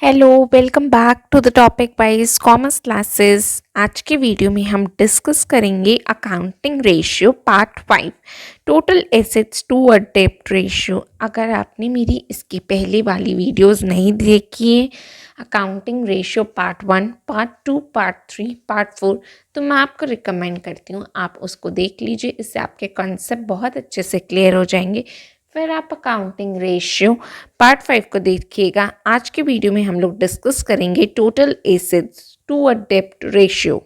Hello welcome back to the topic wise commerce classes. आज के video में हम डिस्कस करेंगे accounting ratio part 5 total assets to a डेब्ट रेशियो। अगर आपने मेरी इसके पहले वाली वीडियोस नहीं देखी है, accounting ratio part 1, part 2, part 3, part 4, तो मैं आपको रिकमेंड करती हूँ आप उसको देख लीजिए। इससे आपके कॉन्सेप्ट बहुत अच्छे से क्लियर हो जाएंगे। फिर आप अकाउंटिंग रेशियो पार्ट 5 को देखिएगा। आज के वीडियो में हम लोग डिस्कस करेंगे टोटल एसेट्स टू अ डेब्ट ratio.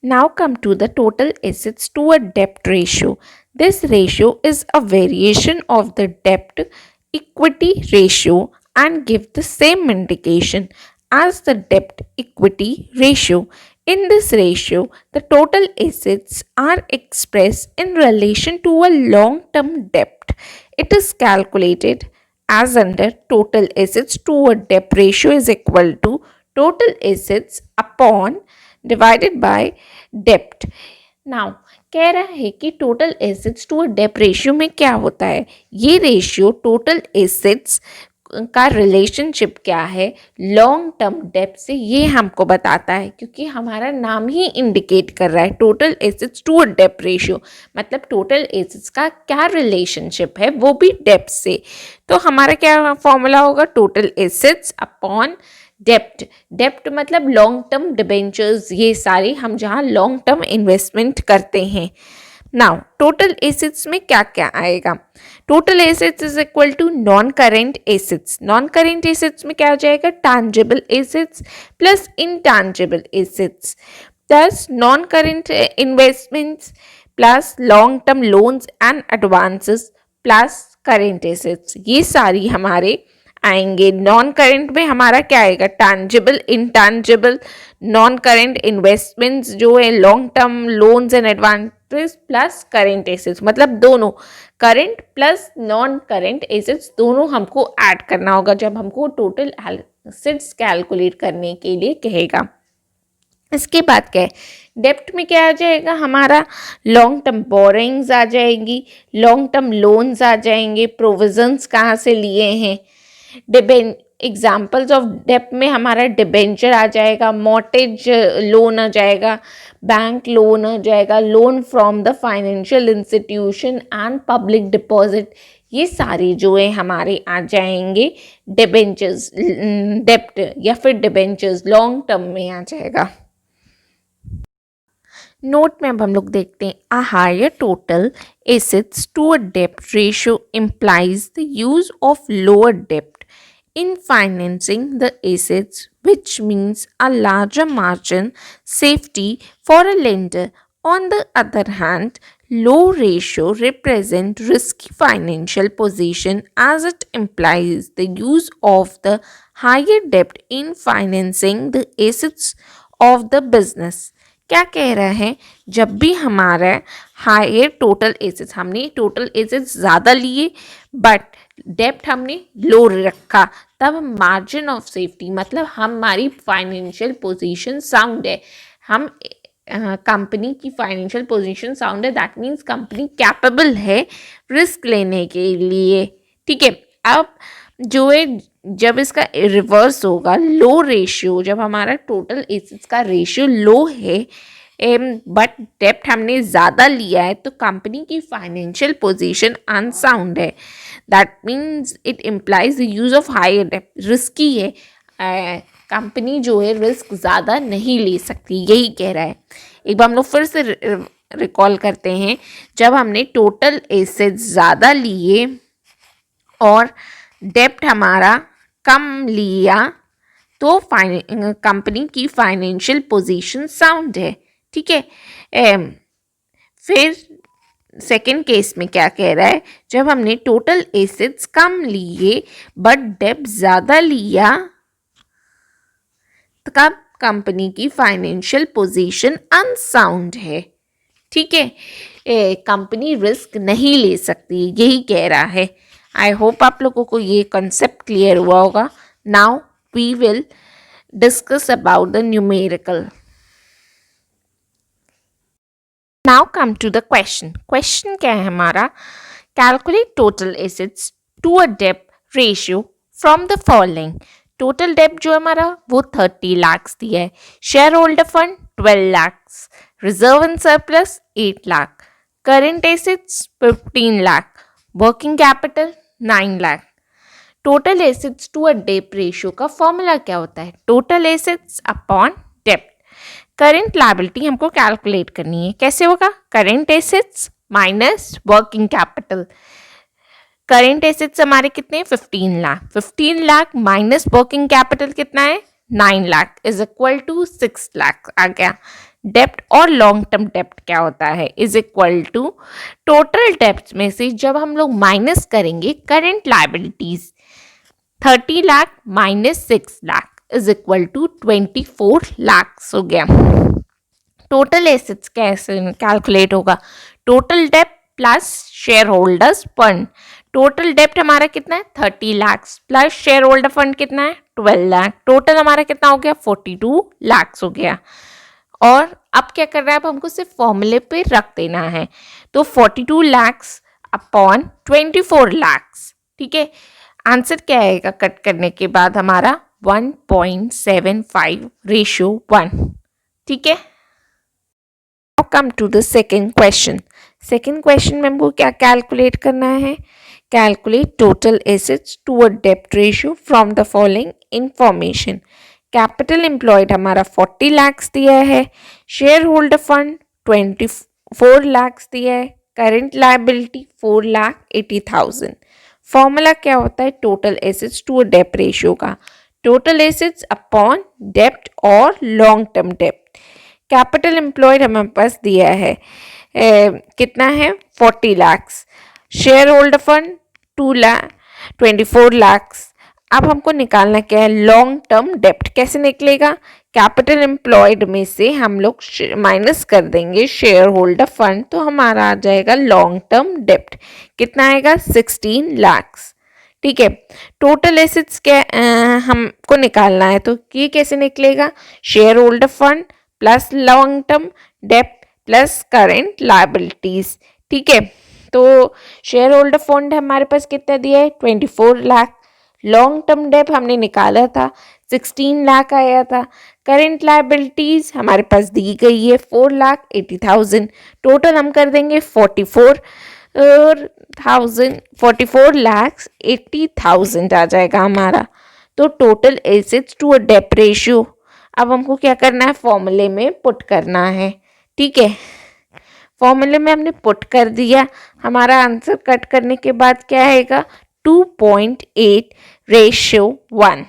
Now come to the total assets to a debt ratio. This ratio is a variation of the debt equity ratio and give the same indication as the debt equity ratio. In this ratio, the total assets are expressed in relation to a long term debt. It is calculated as under total assets to a debt ratio is equal to total assets upon divided by डेप्ट। Now कह रहा है कि total assets to डेप्ट ratio में क्या होता है। ये रेशियो टोटल एसेट्स का रिलेशनशिप क्या है लॉन्ग टर्म डेप्ट से, ये हमको बताता है, क्योंकि हमारा नाम ही इंडिकेट कर रहा है टोटल एसेट्स टू डेप्ट रेशियो, मतलब टोटल एसेट्स का क्या रिलेशनशिप है, वो भी डेप्ट से। तो हमारा क्या फॉर्मूला होगा, टोटल एसेट्स अपॉन डेप्ट। डेप्ट मतलब लॉन्ग टर्म डिबेंचर्स, ये सारे हम जहाँ लॉन्ग टर्म इन्वेस्टमेंट करते हैं। नाउ टोटल एसेट्स में क्या क्या आएगा, total assets is equal to non current assets. Non current assets में क्या आ जाएगा, tangible assets plus intangible assets plus non current investments plus long term loans and advances plus current assets, ये सारी हमारे आएंगे। नॉन करेंट में हमारा क्या आएगा, tangible, intangible, non current investments जो है, long term loans and advances plus current assets, मतलब दोनों current plus non current assets दोनों हमको ऐड करना होगा जब हमको टोटल एसेट्स कैलकुलेट करने के लिए कहेगा। इसके बाद क्या है, डेप्ट में क्या आ जाएगा हमारा, लॉन्ग टर्म बोरिंग्स आ जाएंगी, लॉन्ग टर्म लोन्स आ जाएंगे, प्रोविजंस कहाँ से लिए हैं, एग्जाम्पल्स ऑफ डेप्ट में हमारा डिबेंचर आ जाएगा, मॉर्टेज लोन आ जाएगा, बैंक लोन आ जाएगा, loan from the financial institution and public deposit, ये सारे जो है हमारे आ जाएंगे डिबेंचर्स, डेप्ट या फिर डिबेंचर्स लॉन्ग टर्म में आ जाएगा। नोट में अब हम लोग देखते हैं, a higher total assets to a डेप्ट ratio implies the use of lower dept in financing the assets, which means a larger margin safety for a lender. On the other hand, low ratio represent risky financial position as it implies the use of the higher debt in financing the assets of the business. क्या कह रहा है, जब भी हमारा higher total assets, हमने total assets ज़्यादा लिए बट डेप्ट हमने लो रखा, तब मार्जिन ऑफ सेफ्टी मतलब हमारी फाइनेंशियल पोजीशन साउंड है, हम कंपनी की फाइनेंशियल पोजीशन साउंड है, दैट मीन्स कंपनी कैपेबल है रिस्क लेने के लिए। ठीक है, अब जो है जब इसका रिवर्स होगा, लो रेशियो, जब हमारा टोटल एसेट्स का रेशियो लो है बट डेप्ट हमने ज़्यादा लिया है, तो कंपनी की फाइनेंशियल पोजीशन अनसाउंड है, that means it implies the use of higher डेप्ट, रिस्की है, कंपनी जो है रिस्क ज़्यादा नहीं ले सकती, यही कह रहा है। एक बार हम लोग फिर से रिकॉल करते हैं, जब हमने टोटल एसेट्स ज़्यादा लिए और डेप्ट हमारा कम लिया तो कंपनी की फाइनेंशियल पोजीशन साउंड है। ठीक है, फिर सेकेंड केस में क्या कह रहा है, जब हमने टोटल एसेट्स कम लिए बट डेप्ट ज़्यादा लिया तो कब कंपनी की फाइनेंशियल पोजीशन अनसाउंड है। ठीक है, कंपनी रिस्क नहीं ले सकती, यही कह रहा है। आई होप आप लोगों को ये कंसेप्ट क्लियर हुआ होगा। Now we will discuss about the numerical. Now come to the question. Question क्या है हमारा, calculate total assets to a डेप्ट ratio from the following total डेब्ट जो हमारा वो 30 lakhs दिया है, share holder fund 12 lakhs, reserve and surplus 8 lakh, current assets 15 lakh, working capital 9 lakh। Total assets to a डेब्ट रेशियो का फॉर्मूला क्या होता है? टोटल एसेट्स अपॉन डेब्ट। करेंट लायबिलिटी हमको कैलकुलेट करनी है, कैसे होगा? Current assets minus working capital. Current assets हमारे कितने? 15 lakh. 15 lakh minus working capital कितना है? 9 lakh is equal to 6 lakh आ गया। डेप्ट और लॉन्ग टर्म डेप्ट क्या होता है? इज इक्वल टू टोटल डेप्ट में से जब हम लोग माइनस करेंगे current liabilities, 30 lakh minus 6 lakh is equal to 24 lakh हो गया। टोटल एसेट्स कैसे कैलकुलेट होगा? टोटल डेप्ट plus shareholders fund. Total डेप्ट हमारा कितना है? 30 lakhs plus shareholder fund कितना है? 12 लाख। टोटल हमारा कितना हो गया? 42 lakhs हो गया। और अब क्या कर रहा है? अब हमको सिर्फ फॉर्मूले पे रख देना है, तो 42 lakhs अपॉन 24 lakhs। ठीक है, आंसर क्या आएगा कट करने के बाद? हमारा 1.75:1। ठीक है, come to the second question. Second question में हमको क्या कैलकुलेट करना है? Calculate total assets to a डेप्ट ratio from the following information. Capital employed हमारा 40 lakhs दिया है, शेयर होल्डर फंड 24 lakhs दिया है, करेंट लायबिलिटी 4,80,000। फॉर्मूला क्या होता है टोटल एसेट्स टू अ डेप्ट रेशियो का? टोटल एसेट्स अपॉन डेप्ट और लॉन्ग टर्म डेप्ट। कैपिटल एम्प्लॉयड हमारे पास दिया है कितना है? 40 lakhs। Shareholder fund 24 lakhs। अब हमको निकालना क्या है? लॉन्ग टर्म डेप्ट। कैसे निकलेगा? कैपिटल एम्प्लॉयड में से हम लोग माइनस कर देंगे शेयर होल्डर फंड, तो हमारा आ जाएगा लॉन्ग टर्म डेप्ट। कितना आएगा? 16 lakhs। ठीक है, टोटल एसेट्स क्या हमको निकालना है, तो ये कैसे निकलेगा? Shareholder fund plus long term डेप्ट प्लस करेंट लायबिलिटीज। ठीक है, तो शेयर होल्डर फंड हमारे पास कितना दिया है? 24 लाख। लॉन्ग टर्म डेप्ट हमने निकाला था 16 लाख आया था। करेंट लायबिलिटीज हमारे पास दी गई है 4,80,000। टोटल हम कर देंगे 44,80,000 आ जाएगा हमारा। तो टोटल एसेट्स टू अ डेप्ट रेशियो अब हमको क्या करना है? फॉर्मूले में पुट करना है। ठीक है, फॉर्मूले में हमने पुट कर दिया। हमारा आंसर कट करने के बाद क्या आएगा? 2.8:1।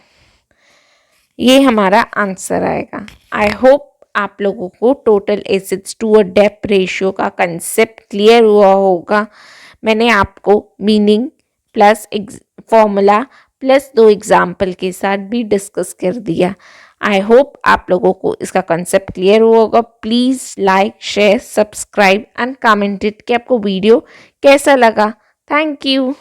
ये हमारा आंसर आएगा। आई होप आप लोगों को टोटल एसेट्स टू अ डेप्ट रेशियो का कंसेप्ट क्लियर हुआ होगा। मैंने आपको meaning plus formula plus 2 example के साथ भी डिस्कस कर दिया। आई होप आप लोगों को इसका कंसेप्ट क्लियर हुआ होगा। Please like, share, subscribe and comment it कि आपको वीडियो कैसा लगा। Thank you.